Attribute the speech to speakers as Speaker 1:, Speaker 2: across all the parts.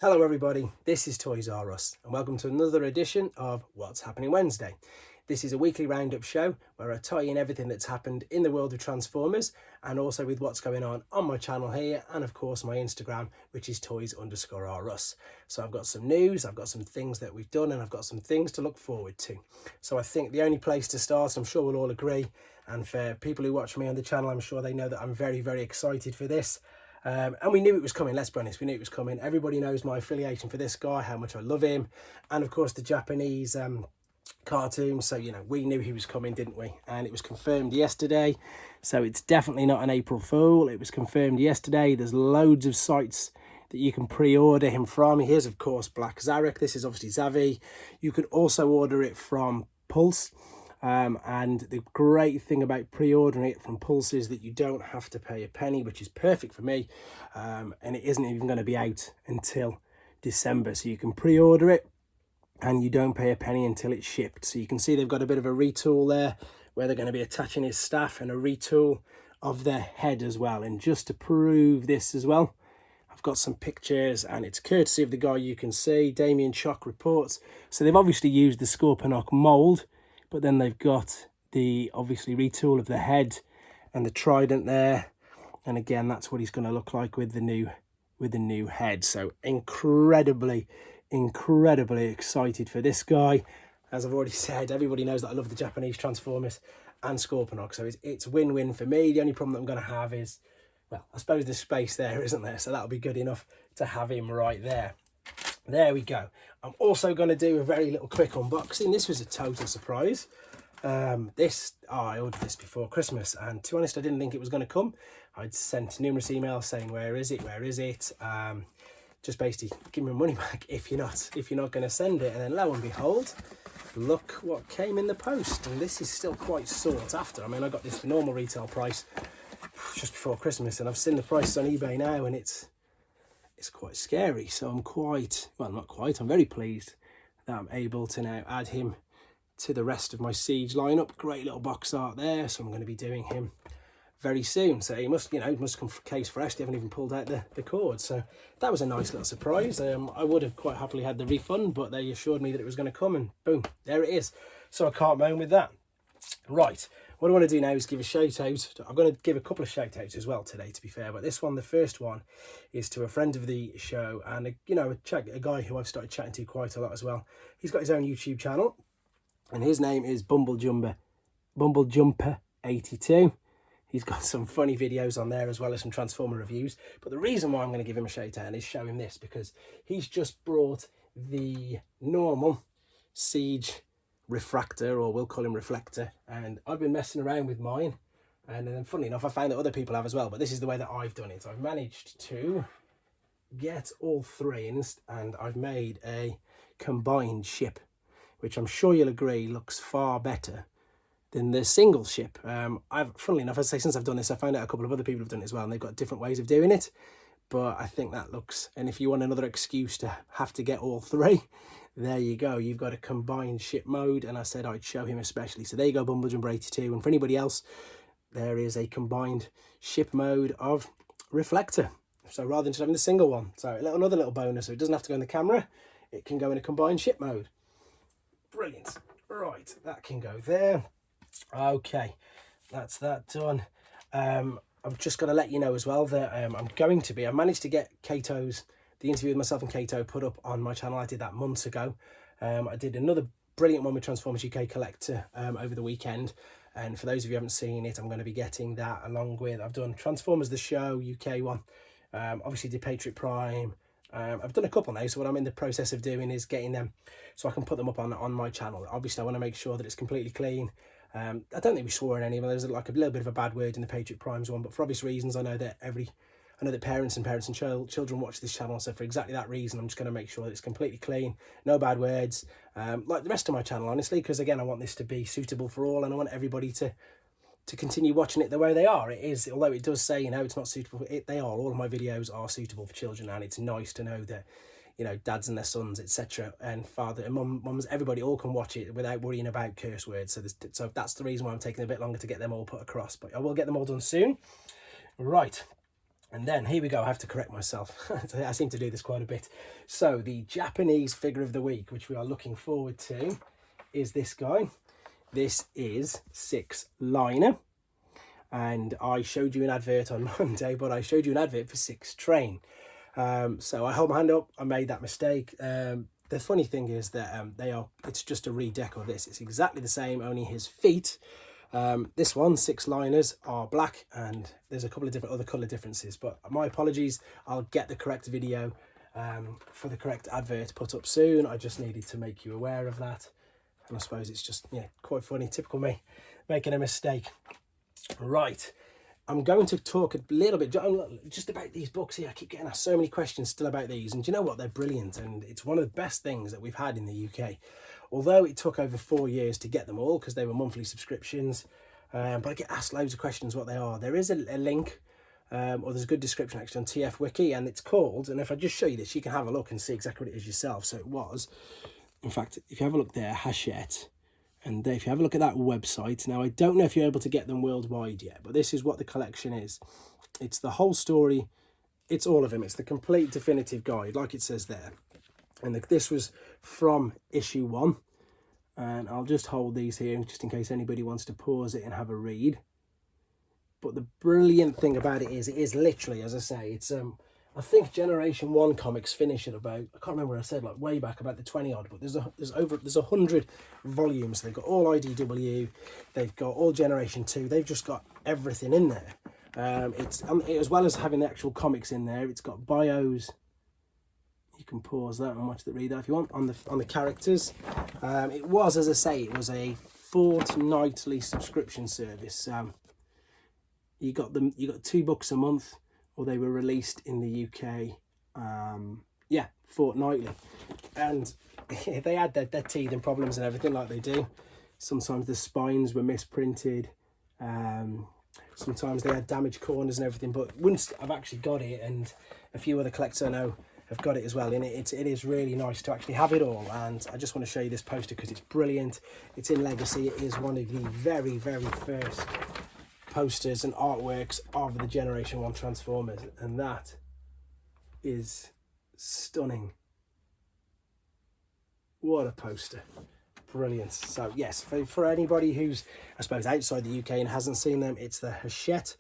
Speaker 1: Hello everybody, this is Toys R Us and welcome to another edition of What's Happening Wednesday. This is a weekly roundup show where I tie in everything that's happened in the world of Transformers and also with what's going on my channel here and of course my Instagram, which is Toys_R_Us. So I've got some news, I've got some things that we've done and I've got some things to look forward to. So I think the only place to start, I'm sure we'll all agree, and for people who watch me on the channel, I'm sure they know that I'm very, very excited for this. And we knew it was coming, let's be honest, we knew it was coming. Everybody knows my affiliation for this guy, how much I love him, and of course the Japanese cartoon, so you know, we knew he was coming, didn't we? And it was confirmed yesterday, so it's definitely not an April Fool. It was confirmed yesterday. There's loads of sites that you can pre-order him from. Here's of course Black Zarak, this is obviously Zavi. You could also order it from Pulse. And the great thing about pre-ordering it from Pulse is that you don't have to pay a penny, which is perfect for me, and it isn't even going to be out until December, so you can pre-order it and you don't pay a penny until it's shipped. So you can see they've got a bit of a retool there where they're going to be attaching his staff and a retool of their head as well. And just to prove this as well, I've got some pictures and it's courtesy of the guy you can see, Damien Chock Reports. So they've obviously used the Scorponok mould, but then they've got the obviously retool of the head and the trident there. And again, that's what he's going to look like with the new head. So incredibly excited for this guy. As I've already said, everybody knows that I love the Japanese Transformers and Scorponok, so it's win-win for me. The only problem that I'm going to have is, well, I suppose there's space there, isn't there? So that'll be good enough to have him right there. There we go. I'm also going to do a very little quick unboxing. This was a total surprise. I ordered this before Christmas, and to be honest, I didn't think it was going to come. I'd sent numerous emails saying, where is it? Just basically give me my money back if you're not going to send it. And then lo and behold, look what came in the post. And this is still quite sought after. I mean, I got this for normal retail price just before Christmas, and I've seen the prices on eBay now, and it's quite scary. So I'm very pleased that I'm able to now add him to the rest of my Siege lineup. Great little box art there. So I'm going to be doing him very soon. So he must come case fresh. They haven't even pulled out the cord. So that was a nice little surprise. I would have quite happily had the refund, but they assured me that it was going to come, and boom, there it is. So I can't moan with that. Right, what I want to do now is give a shout out. I'm going to give a couple of shout outs as well today, to be fair, but this one, the first one, is to a friend of the show and a guy who I've started chatting to quite a lot as well. He's got his own YouTube channel and his name is Bumble Jumper 82. He's got some funny videos on there as well as some Transformer reviews. But the reason why I'm going to give him a shout out is show him this, because he's just brought the normal Siege refractor, or we'll call him reflector, and I've been messing around with mine, and then funnily enough I found that other people have as well, but this is the way that I've done it. I've managed to get all three in, and I've made a combined ship, which I'm sure you'll agree looks far better than the single ship. Funnily enough, since I've done this, I found out a couple of other people have done it as well, and they've got different ways of doing it, but I think that looks, and if you want another excuse to have to get all three, there you go. You've got a combined ship mode, and I said I'd show him especially. So there you go, Bumble Jumper 82. And for anybody else, there is a combined ship mode of reflector. So rather than just having the single one, so another little bonus. So it doesn't have to go in the camera. It can go in a combined ship mode. Brilliant. Right, that can go there. Okay, that's that done. I'm just going to let you know as well that I managed to get the interview with myself and Kato put up on my channel. I did that months ago. I did another brilliant one with Transformers UK Collector over the weekend. And for those of you who haven't seen it, I'm going to be getting that along with, I've done Transformers The Show, UK one. Obviously did Patriot Prime. I've done a couple now, so what I'm in the process of doing is getting them so I can put them up on my channel. Obviously, I want to make sure that it's completely clean. I don't think we swore in any of them. There's like a little bit of a bad word in the Patriot Primes one, but for obvious reasons, I know that parents and children watch this channel, so for exactly that reason, I'm just going to make sure that it's completely clean, no bad words, like the rest of my channel, honestly, because again, I want this to be suitable for all, and I want everybody to continue watching it the way they are. It is, although it does say, it's not suitable, all of my videos are suitable for children, and it's nice to know that, dads and their sons, etc., and father and mums, everybody all can watch it without worrying about curse words. So that's the reason why I'm taking a bit longer to get them all put across, but I will get them all done soon. Right. And then, here we go, I have to correct myself. I seem to do this quite a bit. So, the Japanese figure of the week, which we are looking forward to, is this guy. This is 6 Liner. And I showed you an advert on Monday, but I showed you an advert for 6 Train. So I hold my hand up, I made that mistake. The funny thing is that it's just a redeco of this. It's exactly the same, only his feet. This one, 6 Liners, are black, and there's a couple of different other colour differences, but my apologies. I'll get the correct video for the correct advert put up soon. I just needed to make you aware of that, and I suppose it's just, yeah, quite funny, typical me making a mistake. Right, I'm going to talk a little bit just about these books here. I keep getting asked so many questions still about these, and do you know what? They're brilliant, and it's one of the best things that we've had in the UK. Although it took over 4 years to get them all because they were monthly subscriptions, but I get asked loads of questions what they are. There is a link, or there's a good description actually on TF Wiki, and it's called, and if I just show you this, you can have a look and see exactly what it is yourself. So it was, in fact, if you have a look there, Hachette. And if you have a look at that website, now I don't know if you're able to get them worldwide yet, but this is what the collection is. It's the whole story. It's all of them. It's the complete definitive guide, like it says there. And this was from issue 1. And I'll just hold these here just in case anybody wants to pause it and have a read. But the brilliant thing about it is literally, as I say, it's I think Generation 1 comics finish at about, I can't remember what I said, like way back about the 20 odd, but there's 100 volumes. They've got all IDW, they've got all Generation 2, they've just got everything in there. It's as well as having the actual comics in there, it's got bios. You can pause that and read that if you want, on the characters. It was, as I say, it was a fortnightly subscription service. You got 2 books a month, or they were released in the UK, fortnightly. And they had their teething problems and everything like they do. Sometimes the spines were misprinted. Sometimes they had damaged corners and everything. But once I've actually got it, and a few other collectors I know have got it as well, and it is really nice to actually have it all. And I just want to show you this poster because it's brilliant. It's in Legacy. It is one of the very, very first posters and artworks of the Generation 1 Transformers, and that is stunning. What a poster. Brilliant. So yes, for anybody who's, I suppose, outside the UK and hasn't seen them, it's the Hachette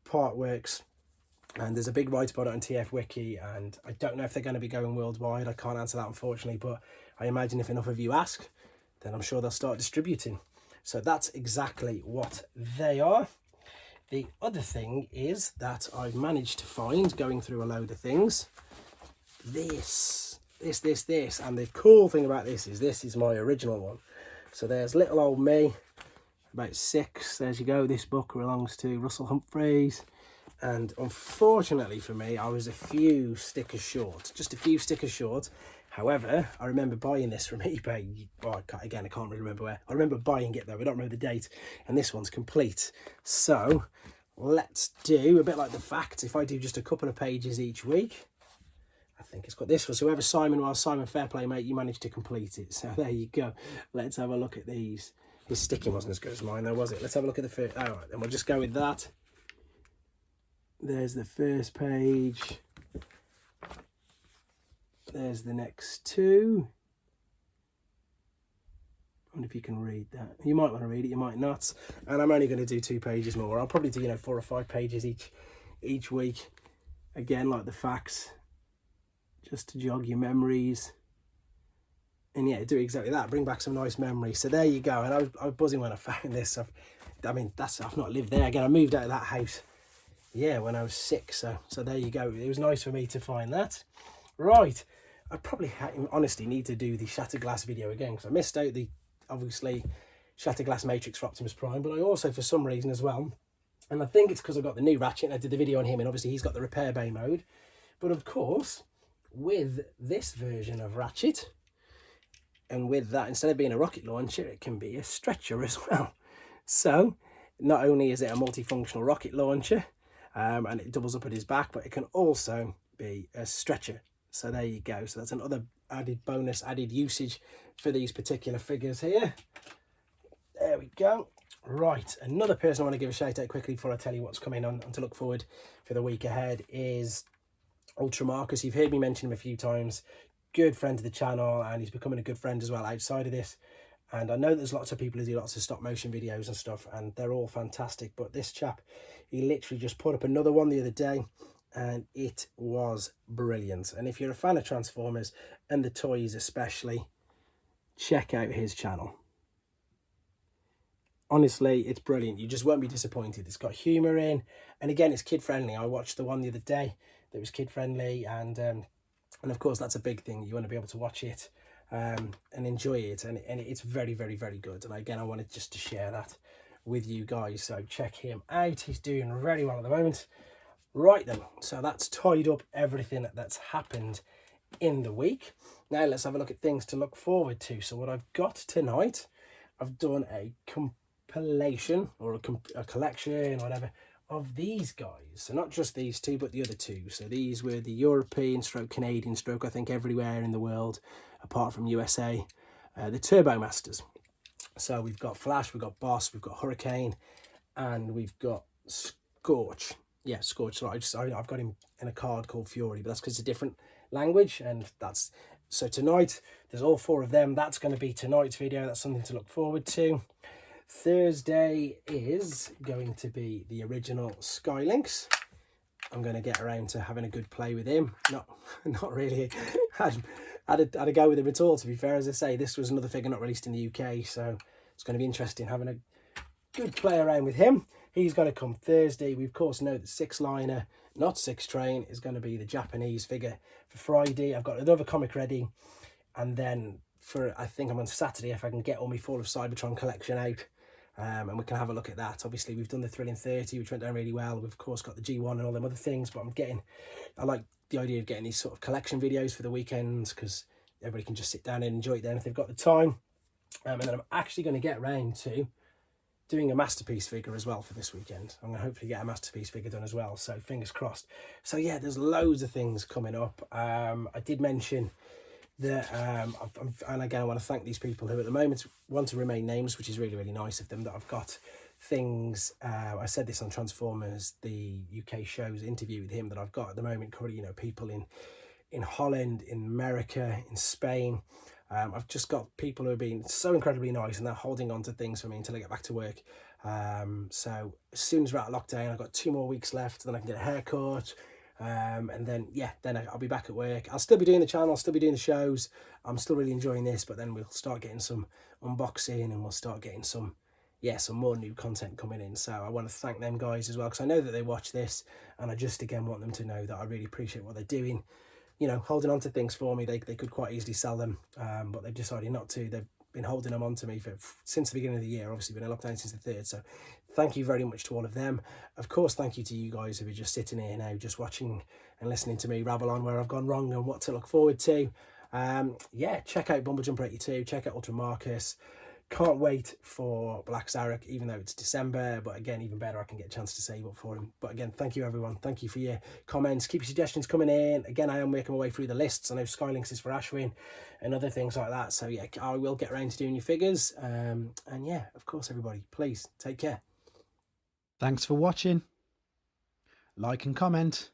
Speaker 1: Partworks, and there's a big write about it on TF Wiki, and I don't know if they're going to be going worldwide. I can't answer that, unfortunately, but I imagine if enough of you ask, then I'm sure they'll start distributing. So that's exactly what they are. The other thing is that I've managed to find, going through a load of things, this. And the cool thing about this is my original one. So there's little old me, about 6. There's you go. This book belongs to Russell Humphreys. And unfortunately for me, I was a few stickers short. Just a few stickers short. However, I remember buying this from eBay. Oh, I can't really remember where. I remember buying it though. I don't remember the date. And this one's complete. So let's do a bit like the facts. If I do just a couple of pages each week, I think it's got this was whoever Simon was. Simon, fair play, mate. You managed to complete it. So there you go. Let's have a look at these. His sticking wasn't as good as mine though, was it? Let's have a look at the first. All right, then we'll just go with that. There's the first page. There's the next 2. I wonder if you can read that. You might want to read it, you might not. And I'm only going to do 2 pages more. I'll probably do 4 or 5 pages each week. Again, like the facts, just to jog your memories. And yeah, do exactly that. Bring back some nice memories. So there you go. And I was buzzing when I found this. I've not lived there. Again, I moved out of that house, when I was 6. So there you go. It was nice for me to find that. Right. I probably honestly need to do the Shattered Glass video again because I missed out the, obviously, Shattered Glass Matrix for Optimus Prime, but I also, for some reason as well, and I think it's because I got the new Ratchet and I did the video on him, and obviously he's got the repair bay mode, but of course, with this version of Ratchet, and with that, instead of being a rocket launcher, it can be a stretcher as well. So, not only is it a multifunctional rocket launcher, and it doubles up at his back, but it can also be a stretcher. So there you go. So that's another added bonus, added usage for these particular figures here. There we go. Right, another person I want to give a shout out quickly before I tell you what's coming on and to look forward for the week ahead is Ultra Marcus. You've heard me mention him a few times. Good friend of the channel, and he's becoming a good friend as well outside of this. And I know there's lots of people who do lots of stop motion videos and stuff, and they're all fantastic. But this chap, he literally just put up another one the other day, and it was brilliant. And if you're a fan of Transformers and the toys especially, check out his channel. Honestly, it's brilliant. You just won't be disappointed. It's got humour in, and again, it's kid friendly. I watched the one the other day that was kid friendly, and of course that's a big thing. You want to be able to watch it and enjoy it, and it's very, very, very good. And again, I wanted just to share that with you guys, so check him out. He's doing very well at the moment. Right then, so that's tied up everything that's happened in the week. Now let's have a look at things to look forward to. So what I've got tonight, I've done a compilation or a collection, whatever, of these guys. So not just these two, but the other two. So these were the European stroke Canadian stroke, I think everywhere in the world apart from USA, the Turbo Masters. So we've got Flash, we've got Boss, we've got Hurricane, and we've got Scorch. Yeah, Scorch. So I've got him in a card called Fury, but that's because it's a different language, and that's so tonight there's all four of them. That's going to be tonight's video. That's something to look forward to. Thursday is going to be the original Skylynx. I'm going to get around to having a good play with him. Not really had a go with him at all, to be fair. As I say, this was another figure not released in the UK, so it's going to be interesting having a good play around with him. He's going to come Thursday. We of course know that 6-liner, not 6-train, is going to be the Japanese figure for Friday. I've got another comic ready, and then for, I think I'm on Saturday, if I can get all my Fall of Cybertron collection out, and we can have a look at that. Obviously we've done the Thrilling 30, which went down really well. We've of course got the G1 and all them other things, but I like the idea of getting these sort of collection videos for the weekends, because everybody can just sit down and enjoy it then if they've got the time. And then I'm actually going to get around to doing a masterpiece figure as well for this weekend. I'm going to hopefully get a masterpiece figure done as well, so fingers crossed. So yeah, there's loads of things coming up. I did mention that, and again, I want to thank these people who at the moment want to remain nameless, which is really, really nice of them, that I've got things. I said this on Transformers, the UK show's interview with him, that I've got at the moment currently, you know, people in Holland, in America, in Spain. I've just got people who have been so incredibly nice, and they're holding on to things for me until I get back to work. So as soon as we're out of lockdown, I've got 2 more weeks left, then I can get a haircut. And then, yeah, then I'll be back at work. I'll still be doing the channel, I'll still be doing the shows. I'm still really enjoying this, but then we'll start getting some unboxing, and we'll start getting some more new content coming in. So I want to thank them guys as well, because I know that they watch this, and I just again want them to know that I really appreciate what they're doing. You know, holding on to things for me. They could quite easily sell them, but they've decided not to. They've been holding them on to me since the beginning of the year. Obviously been in lockdown since the 3rd, so thank you very much to all of them. Of course, thank you to you guys who are just sitting here now, just watching and listening to me rabble on where I've gone wrong and what to look forward to. Yeah, check out Bumblejumper 82, check out Ultra Marcus. Can't wait for Black Zarak, even though it's December, but again, even better, I can get a chance to save up for him. But again, thank you everyone. Thank you for your comments. Keep your suggestions coming in. Again, I am making my way through the lists. I know Skylynx is for Ashwin and other things like that. So yeah, I will get around to doing your figures. And yeah, of course, everybody, please take care.
Speaker 2: Thanks for watching. Like and comment,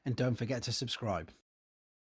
Speaker 2: and don't forget to subscribe.